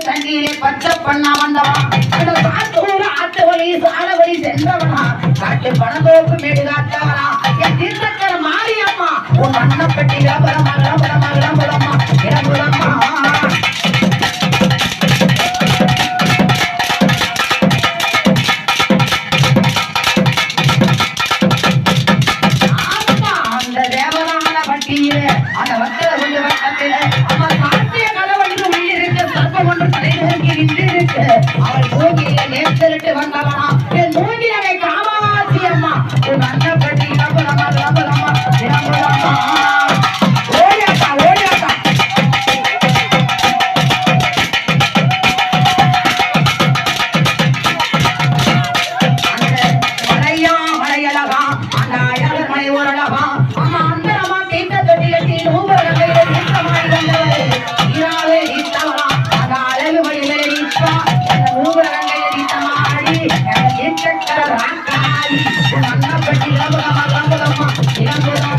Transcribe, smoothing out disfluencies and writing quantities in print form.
தண்ணீரை பச்சை பண்ண வந்தவன் ஆத்து வழி சால வழி சென்றவனா காட்டு பணந்தோப்பு மேடு காட்டவனா என் திருத்தக்கர மாரியம்மா உன் அன்னப்பட்டி விளம்பரமா விளம்பரமா விளம்பரமா விளம்பரமா அந்த தேவரான பட்டியிலே அந்த வட்டல கொண்டு வட்டத்தில அவன் காட்டிய கலவன்று உள்ளிருக்க சர்ப்பம் ஒன்று தலைநோக்கி நின்றிருக்கு அவள் மூங்கில நேர்த்திட்டு வந்தவனா என் மூங்கிலை காமாட்சி அம்மா உன் அன்னப்பட்டி விளம்பரமா விளம்பரமா விளம்பரமா ஓடியாட்டா ஓடியாட்டா அந்த மலையா மலையழகா அந்த அழகு மலை ஓரழகா அம்மா அந்த அம்மா கேட்ட தொட்டிலத்தி நூபரகையில நீக்கமாய் வந்தவளே நீராவே நீத்தவளா அந்த அழகு வழியில நீப்பா அந்த நூபரகையில நீத்தமாடி நீச்சக்கர ராக்காடி உன் அன்னப்பட்டி விளம்பரமா விளம்பரமா விளம்பரமா